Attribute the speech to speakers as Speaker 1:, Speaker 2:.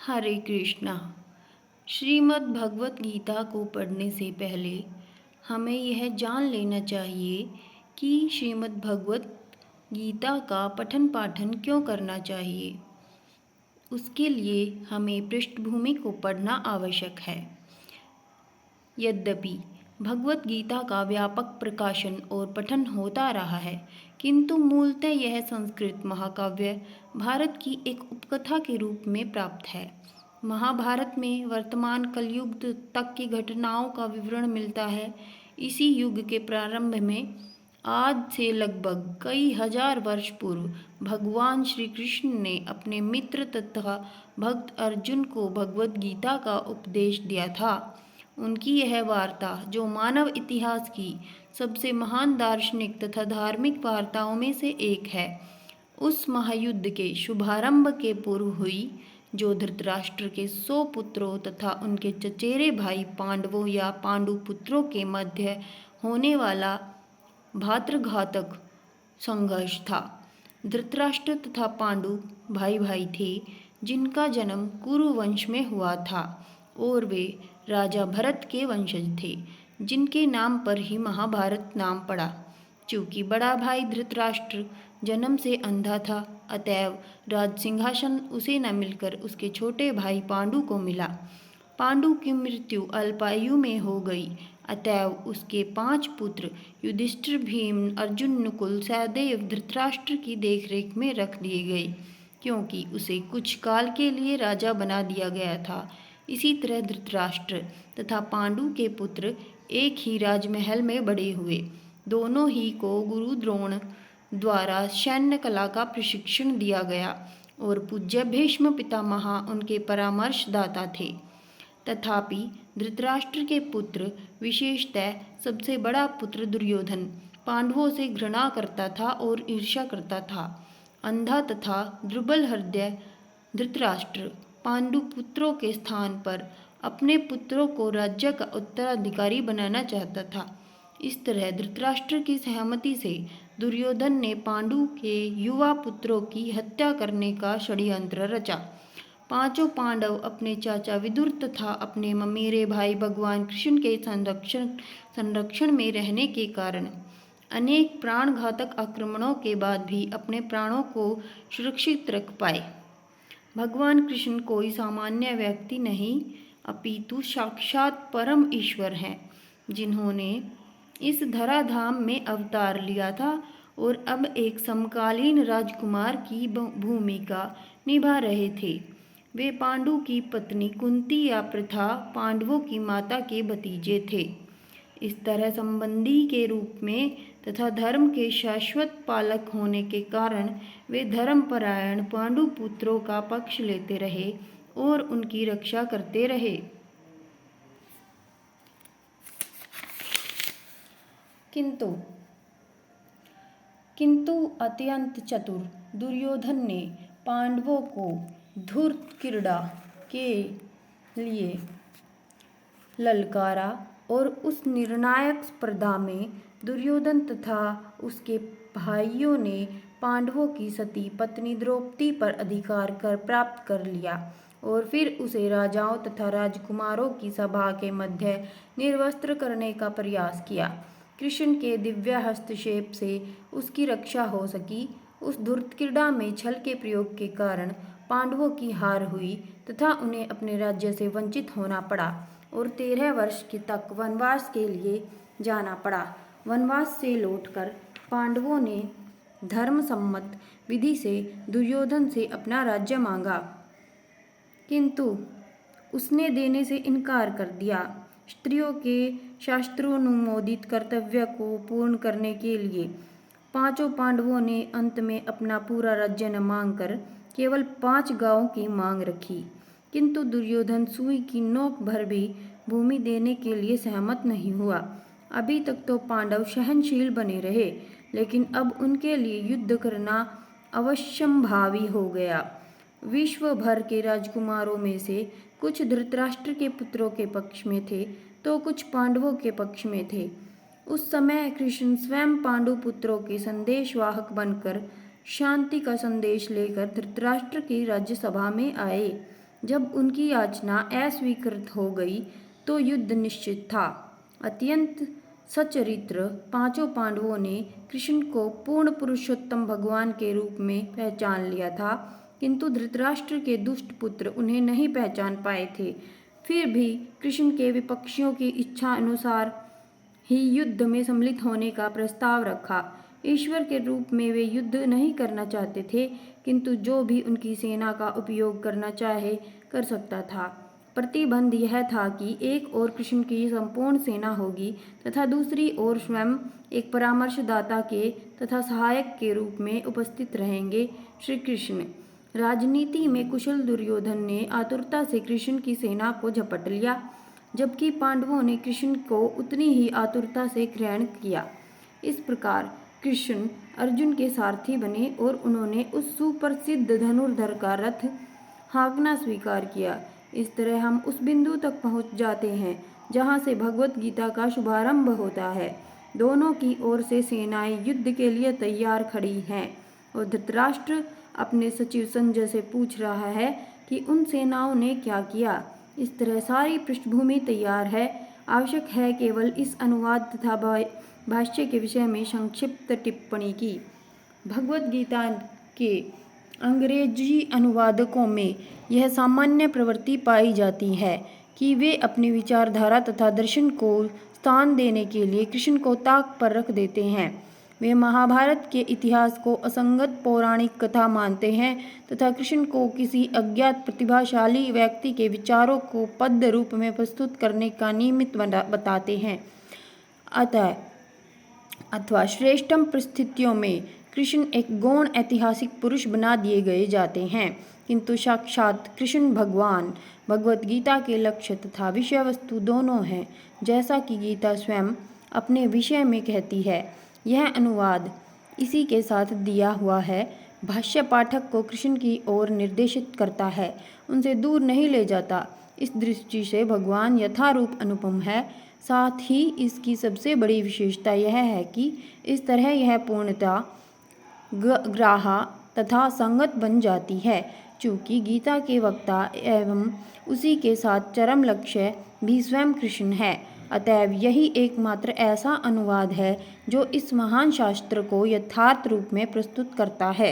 Speaker 1: हरे कृष्णा। श्रीमद् भगवत गीता को पढ़ने से पहले हमें यह जान लेना चाहिए कि श्रीमद् भगवत गीता का पठन पाठन क्यों करना चाहिए। उसके लिए हमें पृष्ठभूमि को पढ़ना आवश्यक है। यद्यपि भगवत गीता का व्यापक प्रकाशन और पठन होता रहा है, किंतु मूलतः यह संस्कृत महाकाव्य भारत की एक उपकथा के रूप में प्राप्त है। महाभारत में वर्तमान कलयुग तक की घटनाओं का विवरण मिलता है। इसी युग के प्रारंभ में, आज से लगभग कई हजार वर्ष पूर्व, भगवान श्री कृष्ण ने अपने मित्र तथा भक्त अर्जुन को भगवत गीता का उपदेश दिया था। उनकी यह वार्ता, जो मानव इतिहास की सबसे महान दार्शनिक तथा धार्मिक वार्ताओं में से एक है, उस महायुद्ध के शुभारंभ के पूर्व हुई, जो धृतराष्ट्र के 100 पुत्रों तथा उनके चचेरे भाई पांडवों या पांडु पुत्रों के मध्य होने वाला भ्रातृघातक संघर्ष था। धृतराष्ट्र तथा पांडु भाई भाई थे, जिनका जन्म कुरु वंश में हुआ था और वे राजा भरत के वंशज थे, जिनके नाम पर ही महाभारत नाम पड़ा। चूंकि बड़ा भाई धृतराष्ट्र जन्म से अंधा था, अतएव राज सिंहासन उसे न मिलकर उसके छोटे भाई पांडु को मिला। पांडु की मृत्यु अल्पायु में हो गई, अतएव उसके 5 पुत्र युधिष्ठिर, भीम, अर्जुन, नकुल, सहदेव धृतराष्ट्र की देखरेख में रख दिए गए, क्योंकि उसे कुछ काल के लिए राजा बना दिया गया था। इसी तरह धृतराष्ट्र तथा पांडु के पुत्र एक ही राजमहल में बड़े हुए। दोनों ही को गुरु द्रोण द्वारा सैन्य कला का प्रशिक्षण दिया गया और पूज्य भीष्म पितामह उनके परामर्शदाता थे। तथापि धृतराष्ट्र के पुत्र, विशेषतः सबसे बड़ा पुत्र दुर्योधन, पांडवों से घृणा करता था और ईर्ष्या करता था। अंधा तथा दुर्बल हृदय धृतराष्ट्र पांडु पुत्रों के स्थान पर अपने पुत्रों को राज्य का उत्तराधिकारी बनाना चाहता था। इस तरह धृतराष्ट्र की सहमति से दुर्योधन ने पांडु के युवा पुत्रों की हत्या करने का षड्यंत्र रचा। 5 पांडव अपने चाचा विदुर तथा अपने ममेरे भाई भगवान कृष्ण के संरक्षण में रहने के कारण अनेक प्राणघातक आक्रमणों के बाद भी अपने प्राणों को सुरक्षित रख पाए। भगवान कृष्ण कोई सामान्य व्यक्ति नहीं, अपितु साक्षात परम ईश्वर हैं, जिन्होंने इस धराधाम में अवतार लिया था और अब एक समकालीन राजकुमार की भूमिका निभा रहे थे। वे पांडु की पत्नी कुंती या प्रथा पांडवों की माता के भतीजे थे। इस तरह संबंधी के रूप में तथा धर्म के शाश्वत पालक होने के कारण वे धर्मपरायण पांडु पुत्रों का पक्ष लेते रहे और उनकी रक्षा करते रहे। किंतु अत्यंत चतुर दुर्योधन ने पांडवों को धूर्त क्रीड़ा के लिए ललकारा और उस निर्णायक स्पर्धा में दुर्योधन तथा उसके भाइयों ने पांडवों की सती पत्नी द्रौपदी पर अधिकार प्राप्त कर लिया और फिर उसे राजाओं तथा राजकुमारों की सभा के मध्य निर्वस्त्र करने का प्रयास किया। कृष्ण के दिव्य हस्तक्षेप से उसकी रक्षा हो सकी। उस धूर्त क्रीड़ा में छल के प्रयोग के कारण पांडवों की हार हुई तथा उन्हें अपने राज्य से वंचित होना पड़ा और 13 वर्ष तक वनवास के लिए जाना पड़ा। वनवास से लौटकर पांडवों ने धर्मसम्मत विधि से दुर्योधन से अपना राज्य मांगा, किंतु उसने देने से इनकार कर दिया। स्त्रियों के शास्त्रोनुमोदित कर्तव्य को पूर्ण करने के लिए 5 पांडवों ने अंत में अपना पूरा राज्य न मांगकर केवल 5 गांवों की मांग रखी, किंतु दुर्योधन सुई की नोक भर भी भूमि देने के लिए सहमत नहीं हुआ। अभी तक तो पांडव सहनशील बने रहे, लेकिन अब उनके लिए युद्ध करना अवश्यंभावी हो गया। विश्व भर के राजकुमारों में से कुछ धृतराष्ट्र के पुत्रों के पक्ष में थे तो कुछ पांडवों के पक्ष में थे। उस समय कृष्ण स्वयं पांडु पुत्रों के संदेशवाहक बनकर शांति का संदेश लेकर धृतराष्ट्र की राज्यसभा में आए। जब उनकी याचना अस्वीकृत हो गई तो युद्ध निश्चित था। अत्यंत सच्चरित्र पांचों पांडवों ने कृष्ण को पूर्ण पुरुषोत्तम भगवान के रूप में पहचान लिया था, किंतु धृतराष्ट्र के दुष्ट पुत्र उन्हें नहीं पहचान पाए थे। फिर भी कृष्ण के विपक्षियों की इच्छा अनुसार ही युद्ध में सम्मिलित होने का प्रस्ताव रखा। ईश्वर के रूप में वे युद्ध नहीं करना चाहते थे, किंतु जो भी उनकी सेना का उपयोग करना चाहे कर सकता था। प्रतिबंध यह था कि एक ओर कृष्ण की संपूर्ण सेना होगी तथा दूसरी ओर स्वयं एक परामर्शदाता के तथा सहायक के रूप में उपस्थित रहेंगे श्री कृष्ण। राजनीति में कुशल दुर्योधन ने आतुरता से कृष्ण की सेना को झपट लिया, जबकि पांडवों ने कृष्ण को उतनी ही आतुरता से ग्रहण किया। इस प्रकार कृष्ण अर्जुन के सारथी बने और उन्होंने उस सुप्रसिद्ध धनुर्धर का रथ हाँकना स्वीकार किया। इस तरह हम उस बिंदु तक पहुंच जाते हैं जहां से भगवत गीता का शुभारंभ होता है। दोनों की ओर से सेनाएं युद्ध के लिए तैयार खड़ी हैं और धृतराष्ट्र अपने सचिव संजय से पूछ रहा है कि उन सेनाओं ने क्या किया। इस तरह सारी पृष्ठभूमि तैयार है। आवश्यक है केवल इस अनुवाद तथा भाष्य के विषय में संक्षिप्त टिप्पणी की। भगवत गीता के अंग्रेजी अनुवादकों में यह सामान्य प्रवृत्ति पाई जाती है कि वे अपनी विचारधारा तथा दर्शन को स्थान देने के लिए कृष्ण को ताक पर रख देते हैं। वे महाभारत के इतिहास को असंगत पौराणिक कथा मानते हैं तथा कृष्ण को किसी अज्ञात प्रतिभाशाली व्यक्ति के विचारों को पद्य रूप में प्रस्तुत करने का निमित्त बताते हैं। अथवा श्रेष्ठतम परिस्थितियों में कृष्ण एक गौण ऐतिहासिक पुरुष बना दिए गए जाते हैं, किंतु साक्षात कृष्ण भगवान भगवत गीता के लक्ष्य तथा विषय वस्तु दोनों हैं, जैसा कि गीता स्वयं अपने विषय में कहती है। यह अनुवाद इसी के साथ दिया हुआ है। भाष्य पाठक को कृष्ण की ओर निर्देशित करता है, उनसे दूर नहीं ले जाता। इस दृष्टि से भगवान यथारूप अनुपम है। साथ ही इसकी सबसे बड़ी विशेषता यह है कि इस तरह यह पूर्णतः ग्राह्य तथा संगत बन जाती है, चूँकि गीता के वक्ता एवं उसी के साथ चरम लक्ष्य भी स्वयं कृष्ण है। अतएव यही एकमात्र ऐसा अनुवाद है जो इस महान शास्त्र को यथार्थ रूप में प्रस्तुत करता है।